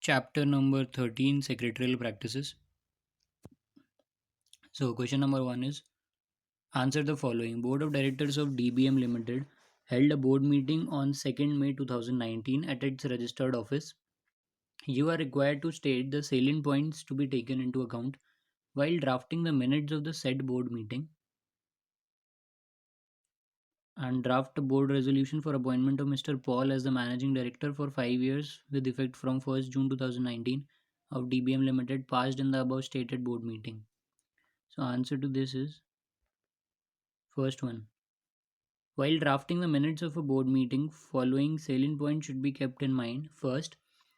Chapter number 13, Secretarial Practices. So, question number 1 is answer the following. Board of Directors of DBM Limited held a board meeting on 2nd May 2019 at its registered office. You are required to state the salient points to be taken into account while drafting the minutes of the said board meeting and draft a board resolution for appointment of Mr. Paul as the managing director for 5 years with effect from 1st June 2019 of DBM Limited passed in the above stated board meeting. So answer to this is first one. While drafting the minutes of a board meeting, following salient points should be kept in mind. First,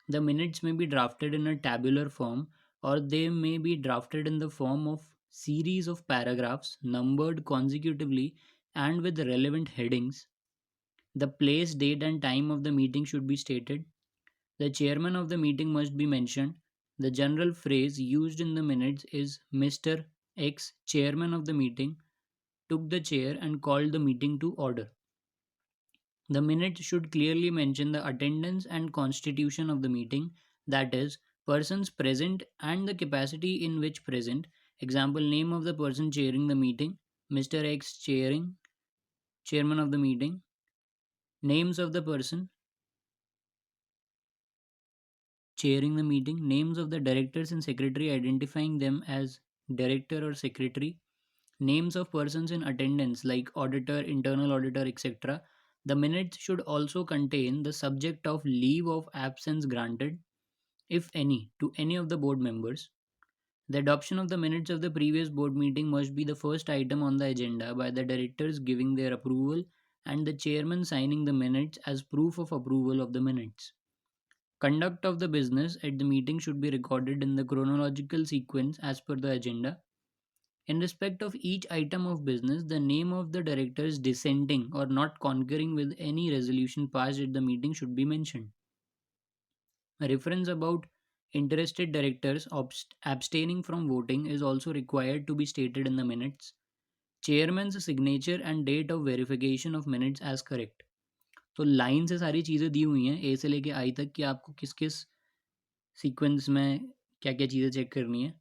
the minutes may be drafted in a tabular form or they may be drafted in the form of series of paragraphs numbered consecutively and with relevant headings. The place, date and time of the meeting should be stated. The chairman of the meeting must be mentioned. The general phrase used in the minutes is Mr. X, chairman of the meeting, took the chair and called the meeting to order. The minutes should clearly mention the attendance and constitution of the meeting, that is, persons present and the capacity in which present. Example, name of the person chairing the meeting, Mr. X chairman of the meeting. Names of the person chairing the meeting, names of the directors and secretary identifying them as director or secretary, names of persons in attendance like auditor, internal auditor, etc. The minutes should also contain the subject of leave of absence granted, if any, to any of the board members. The adoption of the minutes of the previous board meeting must be the first item on the agenda by the directors giving their approval and the chairman signing the minutes as proof of approval of the minutes. Conduct of the business at the meeting should be recorded in the chronological sequence as per the agenda. In respect of each item of business, the name of the directors dissenting or not concurring with any resolution passed at the meeting should be mentioned. A reference about interested directors abstaining from voting is also required to be stated in the minutes. Chairman's signature and date of verification of minutes as correct. तो line से सारी चीज़ें दी हुई हैं ए से लेके आई तक कि आपको किस किस सीक्वेंस में क्या क्या चीज़ें चेक करनी है।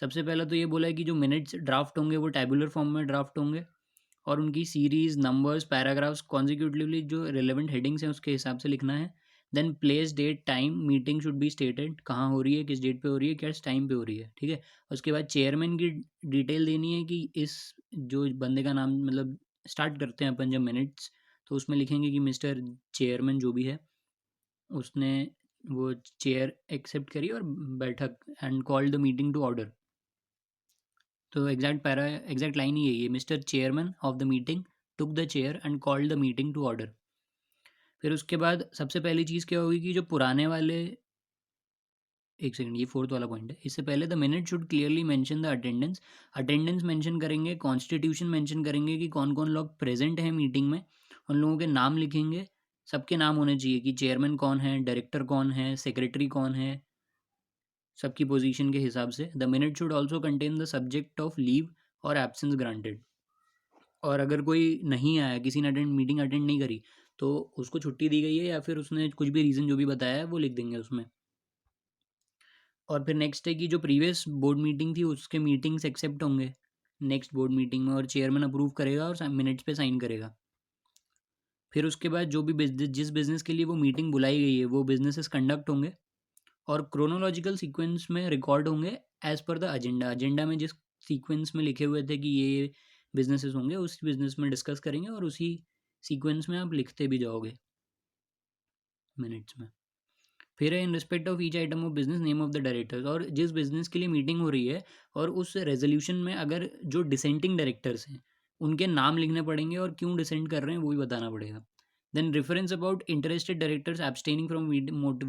सबसे पहला तो ये बोला है कि जो मिनट्स ड्राफ्ट होंगे वो टैबुलर फॉर्म में ड्राफ्ट होंगे और उनकी सीरीज़, नंबर्स, पैराग्राफ्स कॉन्जिक्यूटिवली जो रिलेवेंट हेडिंग्स हैं उसके हिसाब से लिखना है। Then place, date, time, meeting should be stated, कहाँ हो रही है, किस डेट पे हो रही है, किस टाइम पे हो रही है, ठीक है। उसके बाद चेयरमैन की डिटेल देनी है कि इस जो बंदे का नाम मतलब स्टार्ट करते हैं अपन जब मिनट्स, तो उसमें लिखेंगे कि मिस्टर चेयरमैन जो भी है उसने वो चेयर एक्सेप्ट करी और बैठक and called the meeting to order. तो एग्जैक्ट लाइन ही यही है, mister chairman of the meeting took the chair and called the meeting to order. फिर उसके बाद सबसे पहली चीज़ क्या होगी कि जो पुराने वाले, एक सेकंड, ये फोर्थ वाला पॉइंट है। इससे पहले the minute should clearly mention the attendance. Attendance mention करेंगे, कॉन्स्टिट्यूशन मेंशन करेंगे कि कौन कौन लोग प्रेजेंट हैं मीटिंग में, उन लोगों के नाम लिखेंगे। सबके नाम होने चाहिए कि चेयरमैन कौन है, डायरेक्टर कौन है, सेक्रेटरी कौन है, सबकी पोजीशन के हिसाब से। The minute should also contain the subject of leave और एब्सेंस ग्रांटेड। और अगर कोई नहीं आया, किसी ने मीटिंग अटेंड नहीं करी, तो उसको छुट्टी दी गई है या फिर उसने कुछ भी रीज़न जो भी बताया है वो लिख देंगे उसमें। और फिर नेक्स्ट है कि जो प्रीवियस बोर्ड मीटिंग थी उसके मीटिंग्स एक्सेप्ट होंगे नेक्स्ट बोर्ड मीटिंग में और चेयरमैन अप्रूव करेगा और मिनट्स पे साइन करेगा। फिर उसके बाद जो भी बिजनेस, जिस बिज़नेस के लिए वो मीटिंग बुलाई गई है वो बिजनेसेस कंडक्ट होंगे और क्रोनोलॉजिकल सीक्वेंस में रिकॉर्ड होंगे as per the agenda. Agenda में जिस सीक्वेंस में लिखे हुए थे कि ये बिजनेसेस होंगे उस बिजनेस में डिस्कस करेंगे और उसी सीक्वेंस में आप लिखते भी जाओगे मिनट्स में। फिर है in respect of each item of business name of the directors. और जिस बिजनेस के लिए मीटिंग हो रही है और उस रेजोल्यूशन में अगर जो डिसेंटिंग डायरेक्टर्स हैं उनके नाम लिखने पड़ेंगे और क्यों डिसेंट कर रहे हैं वो भी बताना पड़ेगा। Then reference about interested directors abstaining from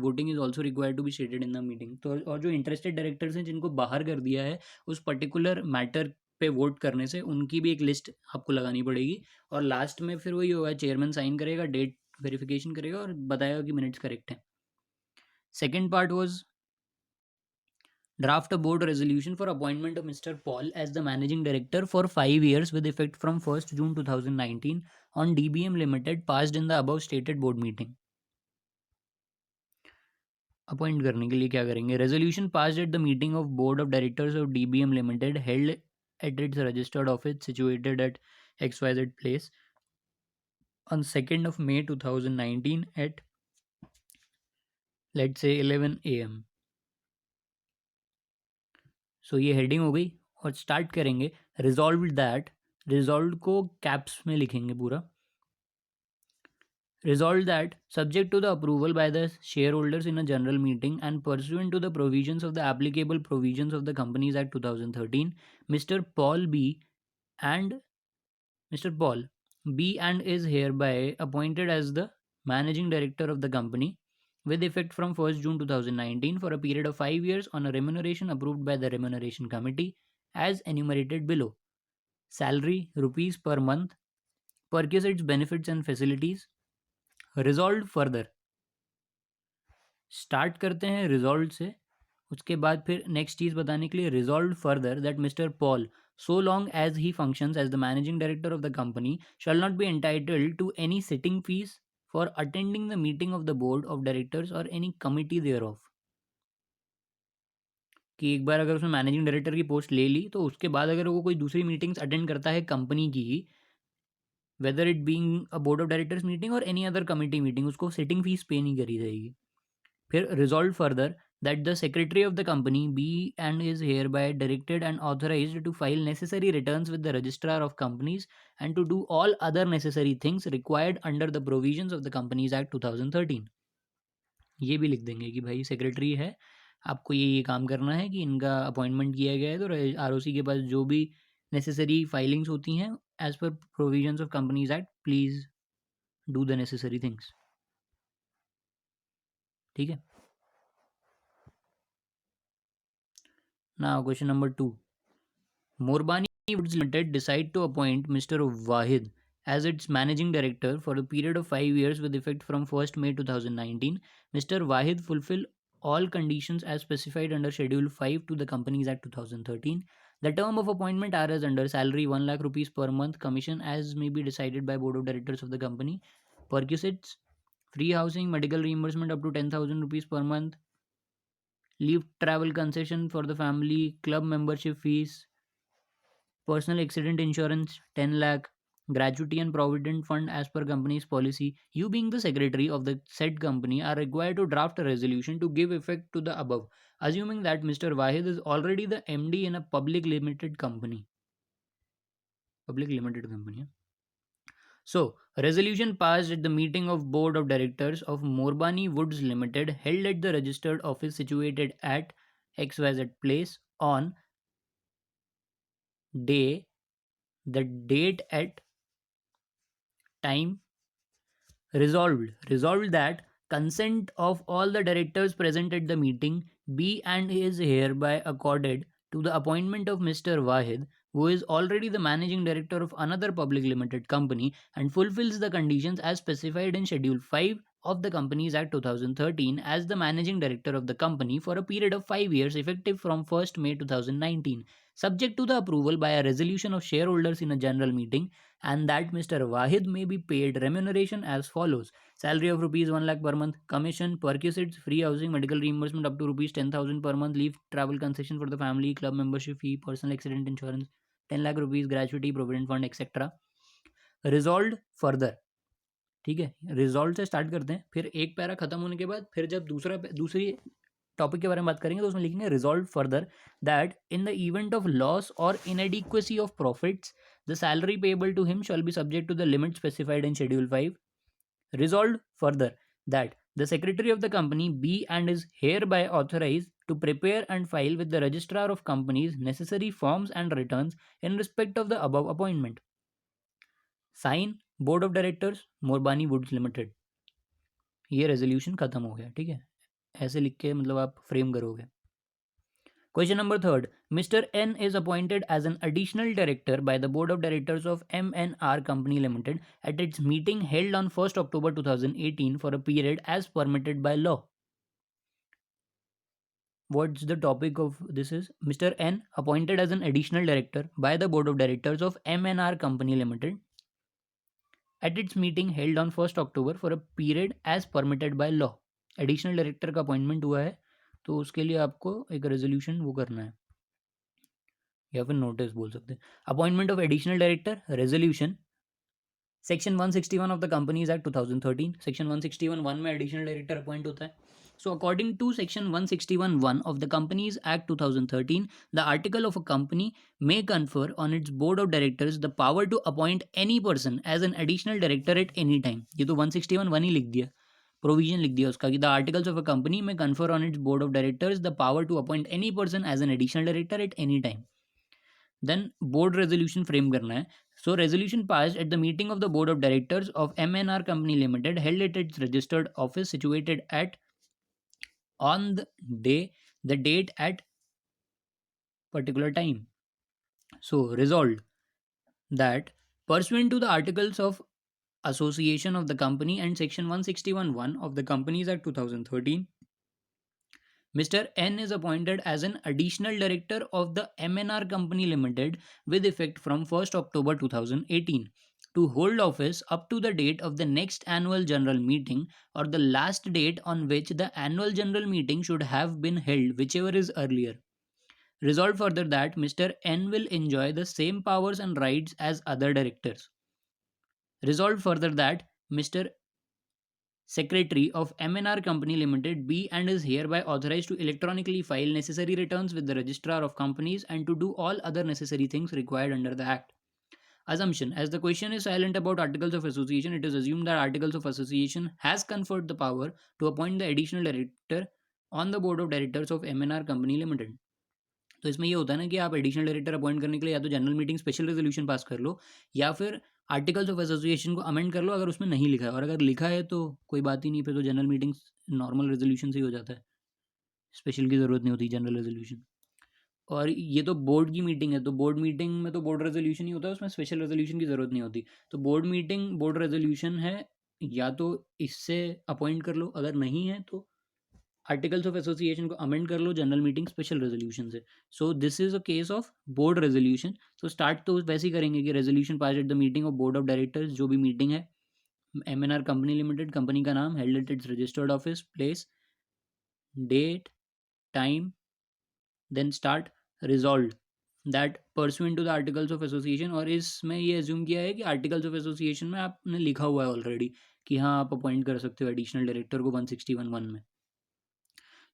voting is also required to be stated in the meeting. तो और जो इंटरेस्टेड डायरेक्टर्स हैं जिनको बाहर कर दिया है उस पर्टिकुलर मैटर पे वोट करने से, उनकी भी एक लिस्ट आपको लगानी पड़ेगी। और लास्ट में फिर वही होगा, चेयरमैन साइन करेगा, डेट वेरिफिकेशन करेगा और बताएगा कि मिनट्स करेक्ट हैं। Second part was draft a board resolution for appointment of Mr. Paul as the managing director for 5 years with effect from 1st June 2019 on DBM Limited passed in the above stated board meeting. Appoint करने के लिए क्या करेंगे? Resolution passed at the meeting of board of directors of DBM limited held at its registered office situated at XYZ place on 2nd of May 2019 at let's say 11 AM. सो ये heading हो गई और start करेंगे resolve that. Resolve को caps में लिखेंगे पूरा। Resolved that, subject to the approval by the shareholders in a general meeting and pursuant to the provisions of the applicable provisions of the Companies Act 2013, Mr. Paul B. and Mr. Paul B. and is hereby appointed as the Managing Director of the company with effect from 1st June 2019 for a period of 5 years on a remuneration approved by the Remuneration Committee as enumerated below. Salary rupees per month, perquisites, benefits and facilities. Resolved further, start करते हैं resolve से, उसके बाद फिर next चीज़ बताने के लिए resolve further that mister Paul so long as he functions as the managing director of the company shall not be entitled to any sitting fees for attending the meeting of the board of directors or any committee thereof. कि एक बार अगर उसने managing director की post ले ली तो उसके बाद अगर वो कोई दूसरी मीटिंग्स अटेंड करता है कंपनी की, whether it being a board of directors meeting और एनी अदर कमिटी मीटिंग, उसको सिटिंग फीस पे नहीं करी जाएगी. फिर resolve further that the secretary of the company be and is hereby directed and authorized to file necessary returns with the registrar of companies and to do all other necessary things required under the provisions of the Companies Act 2013. ये भी लिख देंगे कि भाई secretary है, आपको ये काम करना है कि इनका अपॉइंटमेंट किया गया है, तो आरओसी के पास जो भी नेसेसरी फाइलिंग्स होती हैं as per provisions of companies act, please do the necessary things. ठीक है. Now, question number 2. Morbani Woods Limited decide to appoint Mr. Wahid as its managing director for a period of 5 years with effect from 1st May 2019. Mr. Wahid fulfill all conditions as specified under Schedule 5 to the Companies Act 2013. The term of appointment are as under: salary 1 lakh rupees per month, commission as may be decided by board of directors of the company, perquisites, free housing, medical reimbursement up to 10,000 rupees per month, leave travel concession for the family, club membership fees, personal accident insurance 10 lakh, gratuity and provident fund as per company's policy. You being the secretary of the said company are required to draft a resolution to give effect to the above, assuming that Mr. Wahid is already the MD in a public limited company. Public limited company. So, resolution passed at the meeting of board of directors of Morbani Woods Limited held at the registered office situated at XYZ place on day, the date at time. Resolved that consent of all the directors present at the meeting be and is hereby accorded to the appointment of Mr. Wahid, who is already the managing director of another public limited company and fulfills the conditions as specified in Schedule 5 of the Companies Act 2013 as the managing director of the company for a period of 5 years effective from 1st May 2019, subject to the approval by a resolution of shareholders in a general meeting, and that Mr. Wahid may be paid remuneration as follows: salary of rupees 1 lakh per month, commission, perquisites, free housing, medical reimbursement up to rupees 10,000 per month, leave travel concession for the family, club membership fee, personal accident insurance 10 lakh rupees, gratuity, provident fund, etc. Resolved further. ठीक है, resolve से start करते हैं, फिर एक para खत्म होने के बाद फिर जब दूसरी टॉपिक के बारे में बात करेंगे तो उसमें लिखेंगे resolve further that in the event of loss और inadequacy of profits the salary payable to him shall be subject to the limit specified in schedule 5. Resolved further that the secretary of the company be and is hereby authorized to prepare and file with the registrar of companies necessary forms and returns in respect of the above appointment. Sign board of directors Morbani woods limited. ये resolution खत्म हो गया. ठीक है, ऐसे लिख के मतलब आप फ्रेम करोगे. Question number 3. Mr. N is appointed as an additional director by the board of directors of MNR Company Limited at its meeting held on 1st October 2018 for a period as permitted by law. What's the topic of this is? Mr. N appointed as an additional director by the board of directors of MNR Company Limited at its meeting held on 1st October for a period as permitted by law. Additional director का appointment हुआ है तो उसके लिए आपको एक resolution वो करना है या फिर नोटिस बोल सकते हैं। Appointment of additional director resolution section 161 of the companies act 2013 section 161(1) में एडिशनल डायरेक्टर अपॉइंट होता है। So according to section 161(1) of the Companies Act 2013, the article of a company may confer on its board of directors the power to appoint any person as an additional director at any time। ये तो 161(1) ही लिख दिया, provision लिख दिया उसका कि the articles of a company में confer on its board of directors the power to appoint any person as an additional director at any time. Then board resolution frame करना है। So resolution passed at the meeting of the board of directors of MNR Company Limited held at its registered office situated at on the date at particular time. So resolved that pursuant to the articles of association of the company and section 161(1) of the Companies Act 2013, Mr. N is appointed as an additional director of the MNR Company Limited with effect from 1st October 2018 to hold office up to the date of the next annual general meeting or the last date on which the annual general meeting should have been held, whichever is earlier. Resolved further that Mr. N will enjoy the same powers and rights as other directors. Resolved further that Mr. Secretary of MNR Company Limited be and is hereby authorized to electronically file necessary returns with the Registrar of Companies and to do all other necessary things required under the Act. Assumption: as the question is silent about Articles of Association, it is assumed that Articles of Association has conferred the power to appoint the additional director on the Board of Directors of MNR Company Limited. तो इसमें ये होता है ना कि आप additional director appoint करने के लिए या तो general meeting special resolution pass कर लो या फिर आर्टिकल्स ऑफ एसोसिएशन को अमेंड कर लो अगर उसमें नहीं लिखा है, और अगर लिखा है तो कोई बात ही नहीं, फिर तो जनरल मीटिंग नॉर्मल रेजोल्यूशन से ही हो जाता है, स्पेशल की ज़रूरत नहीं होती जनरल रेजोल्यूशन। और ये तो बोर्ड की मीटिंग है, तो बोर्ड मीटिंग में तो बोर्ड रेजोल्यूशन ही होता है, उसमें स्पेशल रेजोल्यूशन की ज़रूरत नहीं होती। तो बोर्ड मीटिंग बोर्ड रेजोल्यूशन है, या तो इससे अपॉइंट कर लो, अगर नहीं है तो आर्टिकल्स ऑफ एसोसिएशन को अमेंड कर लो जनरल मीटिंग स्पेशल रेजोल्यूशन से। So this is a case of board resolution. So start तो वैसे ही करेंगे कि resolution pass eight the meeting of board of directors, जो भी मीटिंग है, MNR कंपनी लिमिटेड, कंपनी का नाम, held at its registered office, place, date, time, then start. Resolve that pursuant to the articles of association, और इसमें ये assume किया है कि आर्टिकल्स ऑफ एसोसिएशन में आपने लिखा हुआ है ऑलरेडी कि हाँ आप अपॉइंट कर सकते हो एडिशनल डायरेक्टर को 161(1) में।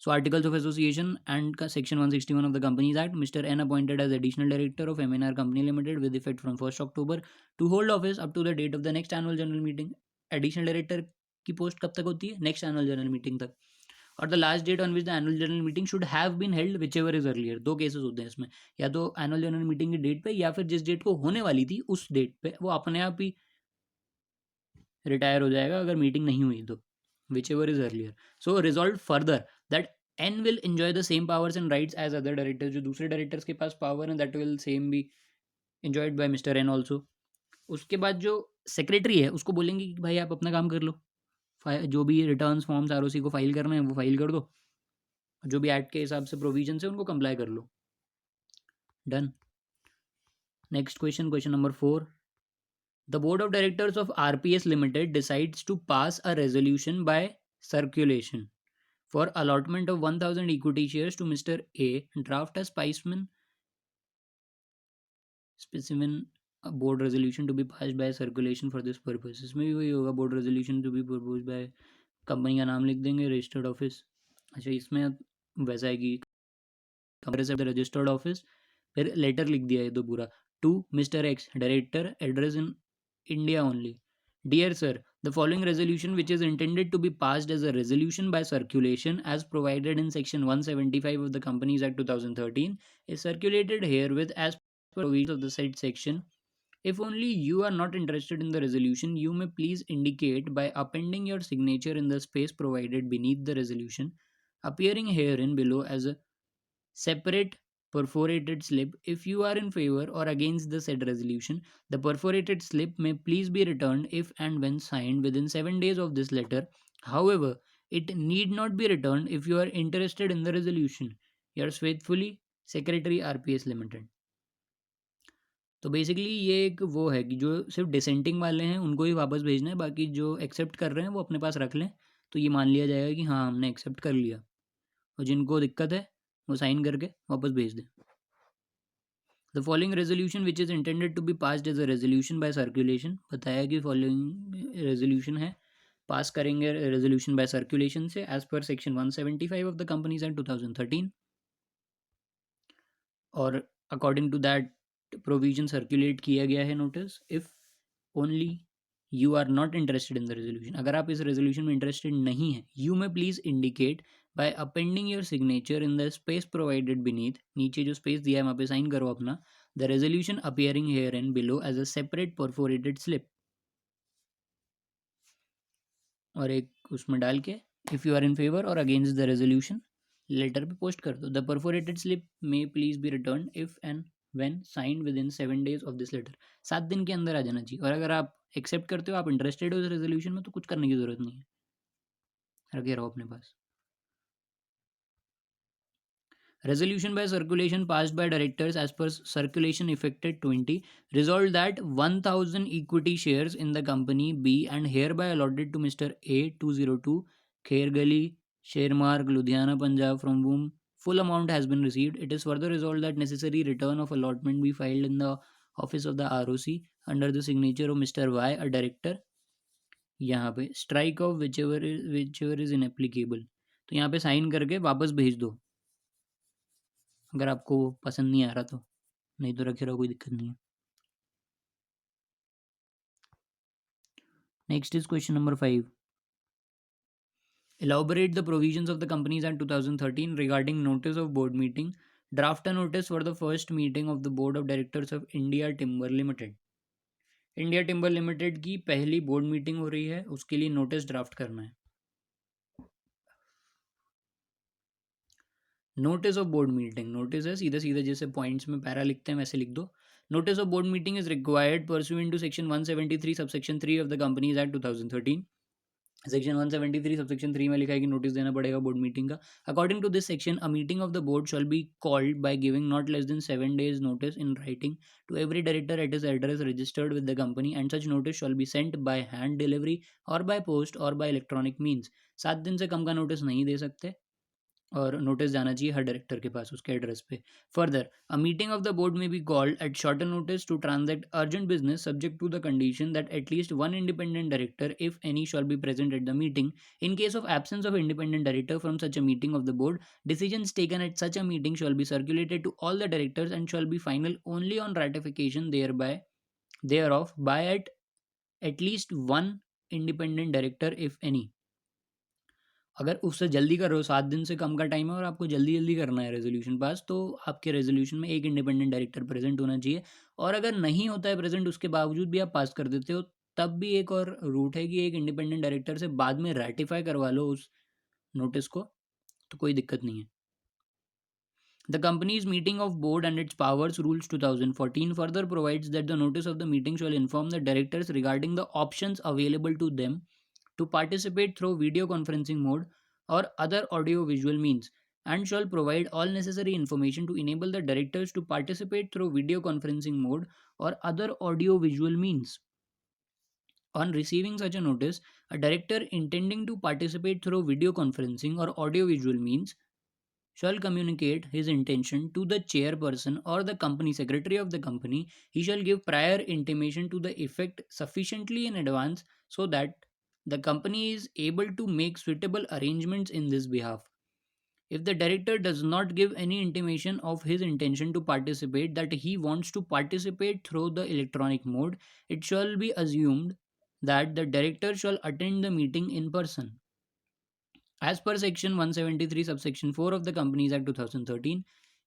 So Articles of Association and Section 161 of the Companies Act, Mr. N appointed as Additional Director of MNR Company Limited with effect from 1st October to hold office up to the date of the next annual general meeting. Additional Director की post कब तक होती है? Next annual general meeting तक। और the last date on which the annual general meeting should have been held whichever is earlier. दो cases होते हैं इसमें, या तो एनुअल जनरल मीटिंग की डेट पे या फिर जिस डेट को होने वाली थी उस डेट पे वो अपने आप ही रिटायर हो जाएगा अगर मीटिंग नहीं हुई तो, which ever is earlier. So resolve further that N will enjoy the same powers and rights as other directors, जो दूसरे डायरेक्टर्स के पास पावर है that will same be enjoyed by Mr. N also। उसके बाद जो सेक्रेटरी है उसको बोलेंगे कि भाई आप अपना काम कर लो, जो भी रिटर्न्स फॉर्म्स ROC को फाइल करना है वो फाइल कर दो, जो भी एक्ट के हिसाब से प्रोविजन है उनको कंप्लाई कर लो। Done. Next question, question number 4। The board of directors of RPS Limited decides to pass a resolution by circulation for allotment of 1000 equity shares to Mr. A, draft a specimen a board resolution to be passed by circulation for this purpose। इसमें भी वही होगा, board resolution to be proposed by, company का नाम लिख देंगे, registered office. अच्छा इसमें वैसा है कि रजिस्टर्ड ऑफिस, फिर लेटर लिख दिया है तो पूरा, to mister X director, address in India only. Dear sir, the following resolution, which is intended to be passed as a resolution by circulation as provided in section 175 of the Companies Act 2013, is circulated herewith as per provisions of the said section. If only you are not interested in the resolution, you may please indicate by appending your signature in the space provided beneath the resolution, appearing herein below as a separate perforated slip. If you are in favor or against the said resolution, the perforated slip may please be returned if and when signed within 7 days of this letter. However, it need not be returned if you are interested in the resolution. Yours faithfully, Secretary RPS Limited। तो basically ये एक वो है कि जो सिर्फ dissenting वाले हैं उनको ही वापस भेजना है, बाकी जो एक्सेप्ट कर रहे हैं वो अपने पास रख लें, तो ये मान लिया जाएगा कि हाँ हमने एक्सेप्ट कर लिया, और जिनको दिक्कत है वो साइन करके वापस भेज दें. The following resolution which is intended to be passed as a resolution by circulation, बताया कि फॉलोइंग रेजोल्यूशन है, पास करेंगे रेजोल्यूशन बाय सर्कुलेशन से as per section 175 of the companies act 2013, और according to that provision circulate किया गया है notice. If only you are not interested in the resolution, अगर आप इस रेजोल्यूशन में इंटरेस्टेड नहीं है, you may please indicate bye appending your signature in the space provided beneath, नीचे जो स्पेस दिया है वहाँ पे साइन करो अपना, the resolution appearing here and below as a separate perforated slip, और एक उसमें डाल के if you are in favour और अगेंस्ट द रेजोल्यूशन लेटर पे पोस्ट कर दो. The perforated slip may please be return if and when signed within 7 days of this letter, 7 दिन के अंदर आ जाना चाहिए. और अगर आप एक्सेप्ट करते हो, आप इंटरेस्टेड हो इस रेजोल्यूशन में, तो कुछ करने की जरूरत नहीं है, रखे रहो अपने पास. Resolution by circulation passed by directors as per circulation effected 20 resolved that 1000 equity shares in the company B and hereby allotted to Mr. A 202 Khairgali Sharemark Ludhiana Punjab from whom full amount has been received. It is further resolved that necessary return of allotment be filed in the office of the ROC under the signature of Mr. Y, a director. यहाँ पे strike off whichever is inapplicable, तो यहाँ पे sign करके वापस भेज दो अगर आपको पसंद नहीं आ रहा तो, नहीं तो रखे रहो, कोई दिक्कत नहीं है. Next is question number 5. Elaborate the provisions of the Companies Act 2013 regarding notice of board meeting. Draft a notice for the first meeting of the board of directors of India Timber Limited. India timber limited की पहली board meeting हो रही है, उसके लिए notice draft करना है. Notice of board meeting, notice है सीधे सीधे जैसे पॉइंट्स में पैरा लिखते हैं वैसे लिख दो. Notice of board meeting is required pursuant to section 173 subsection 3 of the companies act 2013. Section 173 subsection 3 में लिखा है कि नोटिस देना पड़ेगा बोर्ड मीटिंग का. According to this section a meeting of the board shall be called by giving not less than 7 days notice in writing to every director at his address registered with the company and such notice shawl be sent by hand delivery और by post और bye electronic means. 7 दिन से कम का notice नहीं दे सकते, और notice जाना चाहिए हर डायरेक्टर के पास उसके एड्रेस पे. Further a meeting of the board may be called at shorter notice to transact urgent business subject to the condition that at least one independent director if any shall be present at the meeting. In case of absence of independent director from such a meeting of the board, decisions taken at such a meeting shall be circulated to all the directors and shall be final only on ratification thereby thereof by at least one independent director if any. अगर उससे जल्दी कर रहे हो, 7 दिन से कम का time है और आपको जल्दी जल्दी करना है रेजोल्यूशन पास, तो आपके रेजोल्यूशन में एक इंडिपेंडेंट डायरेक्टर प्रेजेंट होना चाहिए. और अगर नहीं होता है प्रेजेंट उसके बावजूद भी आप पास कर देते हो, तब भी एक और रूट है कि एक इंडिपेंडेंट डायरेक्टर से बाद में रेटिफाई करवा लो उस नोटिस को, तो कोई दिक्कत नहीं है. The company's meeting of board and its powers rules 2014 further provides that the notice of the meeting shall inform the directors regarding the options available to them to participate through video conferencing mode or other audio visual means, and shall provide all necessary information to enable the directors to participate through video conferencing mode or other audio visual means. On receiving such a notice, a director intending to participate through video conferencing or audio visual means shall communicate his intention to the chairperson or the company secretary of the company. He shall give prior intimation to the effect sufficiently in advance so that the company is able to make suitable arrangements in this behalf. If the director does not give any intimation of his intention to participate, that he wants to participate through the electronic mode, it shall be assumed that the director shall attend the meeting in person. As per section 173 subsection 4 of the Companies Act 2013,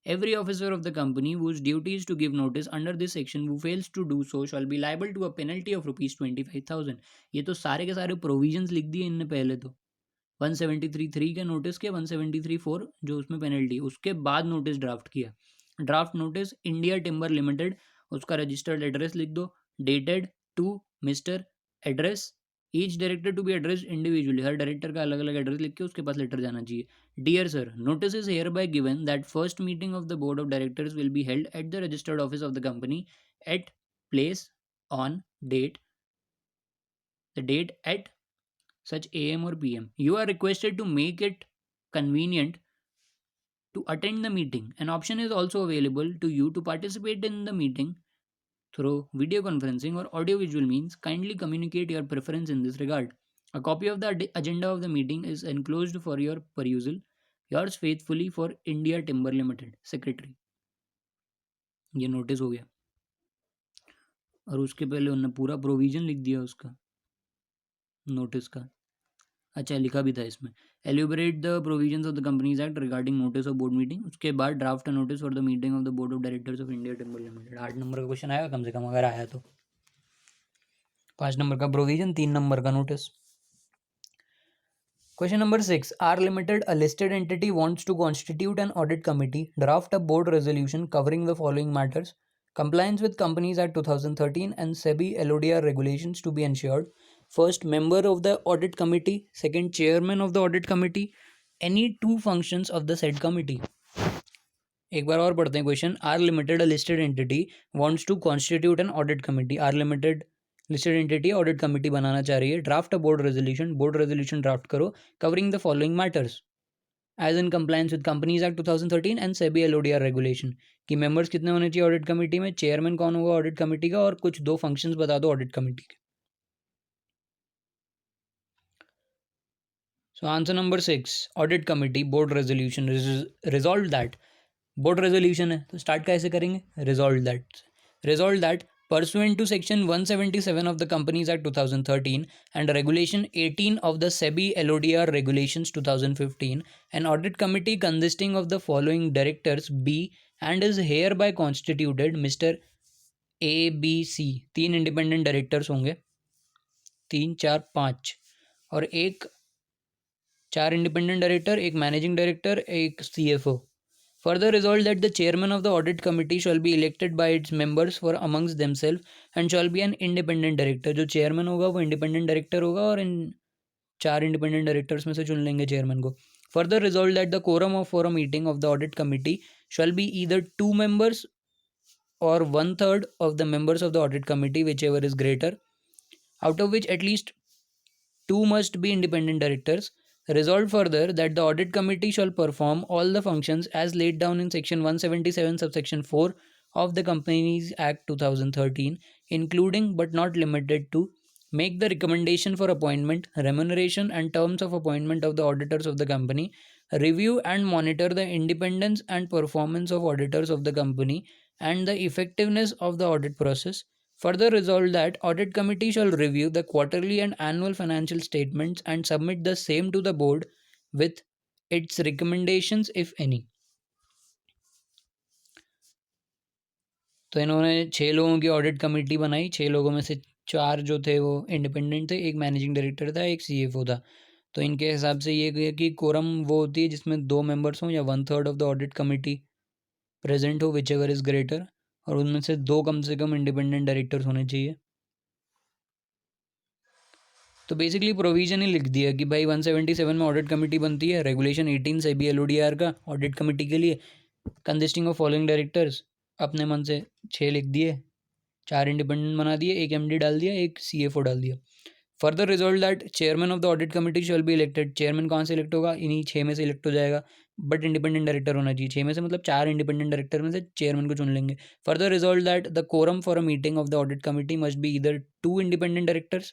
every officer of the company whose duty is to give notice under this section who fails to do so shall be liable to a penalty of rupees 25,000. ये तो सारे के सारे provisions लिख दिए इनने पहले तो. 173(3) के नोटिस के 173(4) जो उसमें पेनल्टी, उसके बाद नोटिस ड्राफ्ट किया. Draft notice India timber limited, उसका रजिस्टर्ड एड्रेस लिख दो, dated to mister address, each director to be address individually, हर डायरेक्टर का अलग अलग एड्रेस लिख के उसके पास लेटर जाना चाहिए. Dear sir, notice is hereby given that first meeting of the board of directors will be held at the registered office of the company at place on date the date at such AM or PM. You are requested to make it convenient to attend the meeting. An option is also available to you to participate in the meeting through video conferencing or audiovisual means. Kindly communicate your preference in this regard. A copy of the agenda of the meeting is enclosed for your perusal. Yours faithfully for India Timber Limited, Secretary. ये notice हो गया और उसके पहले उन्होंने पूरा provision लिख दिया उसका नोटिस का. अच्छा लिखा भी था इसमें, elaborate the provisions of the companies act regarding notice of board meeting. उसके बाद draft a notice for the meeting of the board of directors of India timber limited. 8 number का क्वेश्चन आएगा कम से कम, अगर आया तो. 5 नंबर का प्रोविजन, 3 नंबर का notice. Question number 6. R Limited, a listed entity, wants to constitute an audit committee, draft a board resolution covering the following matters: compliance with Companies Act 2013 and SEBI LODR regulations to be ensured. First, member of the audit committee. Second, chairman of the audit committee. Any two functions of the said committee. एक बार और पढ़ते हैं question. R limited, a listed entity, wants to constitute an audit committee. R limited listed entity audit committee बनाना चाह रही है. Draft a board resolution, board resolution draft करो, covering the following matters as in compliance with companies act 2013 and SEBI LODR regulation. कि members कितने होने चाहिए audit committee में, चेयरमैन कौन होगा ऑडिट कमेटी का, और कुछ दो फंक्शंस बता दो ऑडिट कमेटी के. So answer number 6, audit committee board resolution. Resolve that, board resolution है तो स्टार्ट कैसे करेंगे, resolve that pursuant to section 177 of the Companies Act 2013 and regulation 18 of the SEBI LODR regulations 2015, an audit committee consisting of the following directors be and is hereby constituted. Mr. A B C, 3 independent directors होंगे, 3 4 5, और एक 4 independent director, एक managing director, एक CFO. Further resolved that the chairman of the audit committee shall be elected by its members for amongst themselves and shall be an independent director. जो chairman होगा वो independent director होगा और इन 4 independent directors में से चुन लेंगे chairman को. Further resolved that the quorum of for a meeting of the audit committee shall be either 2 members or 1/3 of the members of the audit committee, whichever is greater, out of which at least 2 must be independent directors. Resolved further that the audit committee shall perform all the functions as laid down in section 177 subsection 4 of the Companies Act 2013, including but not limited to make the recommendation for appointment, remuneration and terms of appointment of the auditors of the company, review and monitor the independence and performance of auditors of the company and the effectiveness of the audit process. Further resolved that audit committee shall review the quarterly and annual financial statements and submit the same to the board with its recommendations if any. तो इन्होंने 6 लोगों की audit committee बनाई. 6 लोगों में से 4 जो थे वो इंडिपेंडेंट थे, एक मैनेजिंग डायरेक्टर था, एक CFO था. तो इनके हिसाब से ये गया कि कोरम वो होती है जिसमें 2 मेंबर्स हों या 1/3 of the audit committee present हो, विच एवर इज़ ग्रेटर, और उनमें से 2 कम से कम इंडिपेंडेंट डायरेक्टर्स होने चाहिए. तो बेसिकली प्रोविजन ही लिख दिया कि भाई 177 में ऑडिट कमेटी बनती है, रेगुलेशन 18 SEBI LODR का ऑडिट कमेटी के लिए, कंसिस्टिंग ऑफ फॉलोइंग डायरेक्टर्स, अपने मन से 6 लिख दिए, 4 इंडिपेंडेंट बना दिए, एक MD डाल दिया, एक CFO डाल दिया. Further resolve that chairman of the audit committee shall be elected. Chairman कौन से इलेक्ट होगा, इन्हीं 6 में से इलेक्ट हो जाएगा, बट इंडिपेंडेंट डायरेक्टर होना चाहिए. 6 में से मतलब 4 इंडिपेंडेंट डायरेक्टर में से चेयरमैन को चुन लेंगे. Further resolve that the quorum for a meeting of the audit committee must be either 2 independent directors,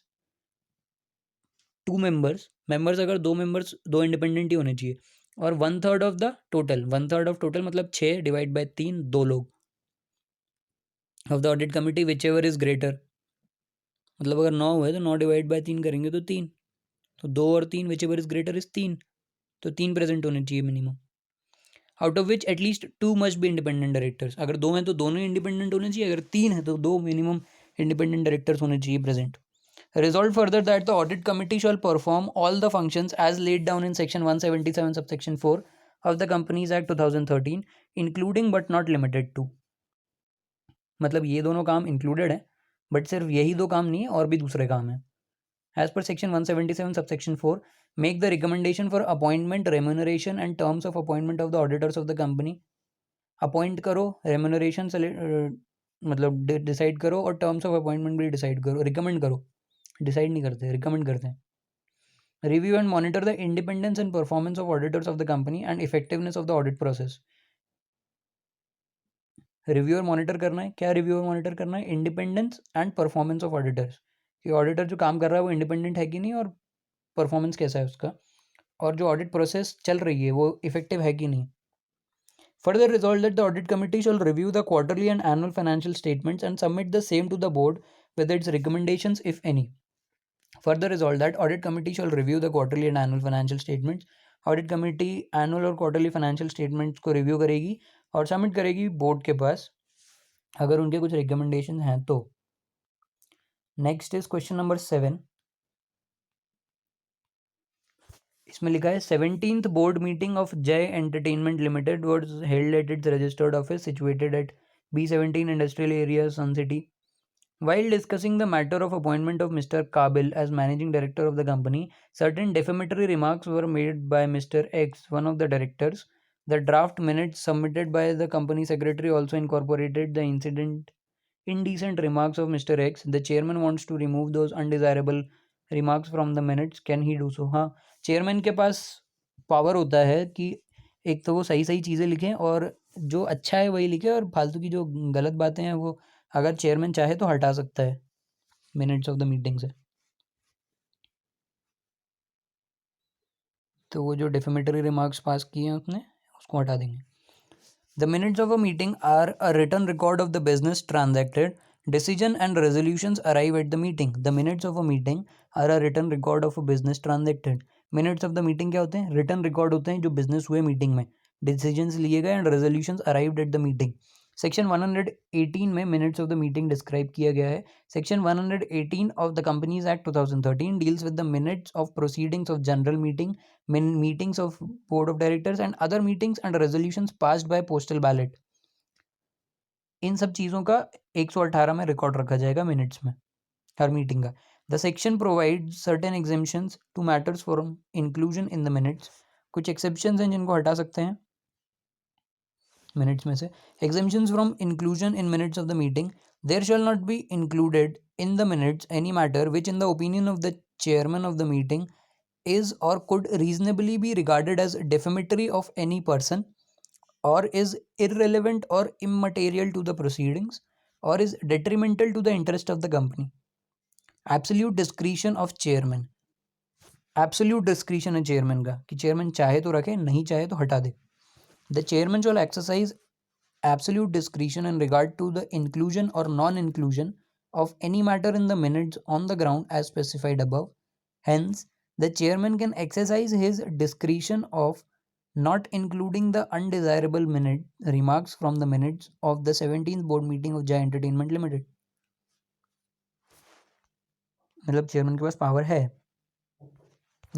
2 members अगर 2 मेंबर्स 2 इंडिपेंडेंट ही होने चाहिए, और 1/3 of the total, 1/3 of total मतलब 6 डिवाइड बाय 3, 2 लोग of the audit committee which ever is greater. मतलब अगर 9 हुए तो 9 डिवाइड बाय 3 करेंगे तो 3, तो 2 और 3 which ever is greater is 3, तो 3 प्रेजेंट होने चाहिए minimum. Out of which at least 2 must be independent directors. अगर 2 हैं तो दोनों इंडिपेंडेंट होने चाहिए, अगर 3 है तो 2 मिनिमम इंडिपेंडेंट डायरेक्टर्स होने चाहिए present. Resolved further that the audit committee shall perform all the functions as laid down in section 177 subsection 4 of the Companies Act 2013, including but not limited to. मतलब ये दोनों काम इंक्लूडेड है, but सिर्फ यही 2 काम नहीं है, और भी दूसरे काम हैं. As per section 177 subsection 4, make the recommendation for appointment, remuneration and terms of appointment of the auditors of the company. Appoint करो, रेम्यूनरेशन मतलब डिसाइड करो, और टर्म्स ऑफ अपॉइंटमेंट भी डिसाइड करो. रिकमेंड करो, डिसाइड नहीं करते, रिकमेंड करते हैं. Review and monitor the independence and performance of auditors of the company and effectiveness of the audit process. Review और मॉनिटर करना है, क्या रिव्यू और मॉनिटर करना है? Independence and performance of auditors, कि ऑडिटर जो काम कर रहा है वो इंडिपेंडेंट है कि नहीं, और परफॉर्मेंस कैसा है उसका, और जो ऑडिट प्रोसेस चल रही है वो इफेक्टिव है कि नहीं. Further resolved that the audit committee shall review the quarterly and annual financial statements and submit the same to the board with its recommendations, if any. Further resolved that audit committee shall review the quarterly and annual financial statements. Audit committee annual और quarterly financial statements को review करेगी और submit करेगी board के पास अगर उनके कुछ recommendations हैं तो. Next is question number 7. इसमें लिखा है 17th board meeting of Jai Entertainment Limited was held at its registered office situated at B17 Industrial Area, Sun City. While discussing the matter of appointment of Mr. Kabil as managing director of the company, certain defamatory remarks were made by Mr. X, one of the directors. The draft minutes submitted by the company secretary also incorporated the indecent remarks of Mr. X. The chairman wants to remove those undesirable remarks from the minutes. Can he do so? हाँ, chairman के पास power होता है कि एक तो वो सही सही चीज़ें लिखें और जो अच्छा है वही लिखे, और फालतू की जो गलत बातें हैं वो अगर चेयरमैन चाहे तो हटा सकता है मिनट्स ऑफ द मीटिंग से. तो वो जो डिफेमेटरी रिमार्क्स पास किए हैं उसने उसको हटा देंगे. The minutes of a meeting are a written record of the business transacted. Decision and resolutions arrive at the meeting. The minutes of a meeting are a written record of a business transacted. Minutes of the meeting क्या होते हैं? Written record होते हैं जो business हुए meeting में. Decisions लिए गए and resolutions arrived at the meeting. Section 118 में minutes of the meeting describe किया गया है. Section 118 of the companies act 2013 deals with the minutes of proceedings of general meeting, meetings of board of directors and other meetings and resolutions passed by postal ballot. इन सब चीज़ों का 118 में record रखा जाएगा minutes में हर मीटिंग का. The section provide certain exemptions to matters for inclusion in the minutes. कुछ एक्सेप्शंस हैं जिनको हटा सकते हैं मिनट्स में से. Exemptions from inclusion in minutes of the meeting. There shall not be included in the minutes any matter which in the opinion of the chairman of the meeting is or could reasonably be regarded as defamatory of any person, or is irrelevant or immaterial to the proceedings, or is detrimental to the interest of the company. Absolute discretion of chairman. Absolute discretion है chairman का कि chairman चाहे तो रखे, नहीं चाहे तो हटा दे. The chairman shall exercise absolute discretion in regard to the inclusion or non-inclusion of any matter in the minutes on the ground as specified above. Hence, the chairman can exercise his discretion of not including the undesirable minute remarks from the minutes of the 17th board meeting of Jai Entertainment Limited. मतलब chairman के पास power है.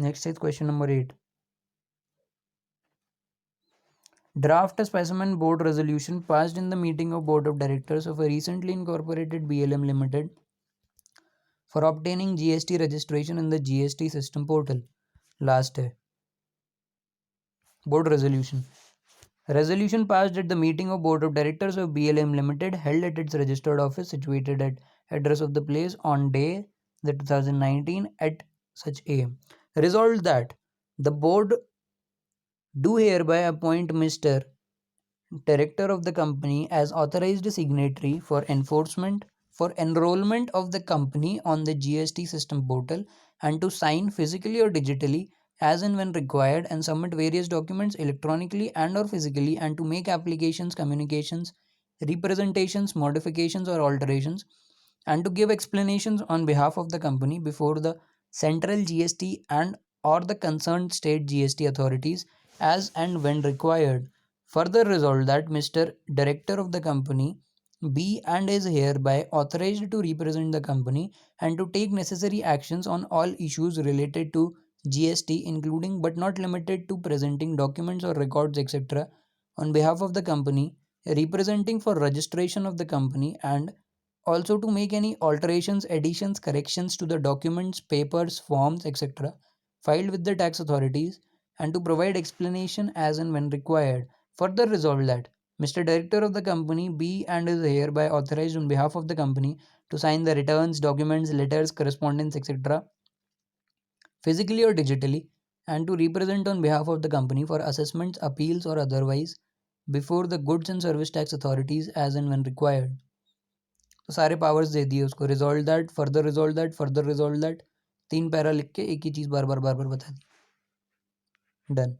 Next is question number 8. Draft a specimen board resolution passed in the meeting of board of directors of a recently incorporated BLM Limited for obtaining GST registration in the GST system portal. Last है board resolution. Resolution passed at the meeting of board of directors of BLM Limited held at its registered office situated at address of the place on day the 2019 at such a. Resolved that the board do hereby appoint Mr. Director of the company as authorized signatory for enrollment of the company on the GST system portal and to sign physically or digitally as and when required and submit various documents electronically and or physically and to make applications, communications, representations, modifications or alterations and to give explanations on behalf of the company before the central GST and or the concerned state GST authorities as and when required. Further resolved that Mr. Director of the company be and is hereby authorized to represent the company and to take necessary actions on all issues related to GST, including but not limited to presenting documents or records, etc., on behalf of the company, representing for registration of the company, and also to make any alterations, additions, corrections to the documents, papers, forms, etc., filed with the tax authorities, and to provide explanation as and when required. Further resolved that Mr. Director of the company be and is hereby authorized on behalf of the company to sign the returns, documents, letters, correspondence, etc., physically or digitally, and to represent on behalf of the company for assessments, appeals, or otherwise before the goods and service tax authorities as and when required. तो सारे powers दे दिए उसको, resolve that, further resolve that, further resolve that, 3 para लिख के एक ही चीज़ बार बार बार बार बता दी, done.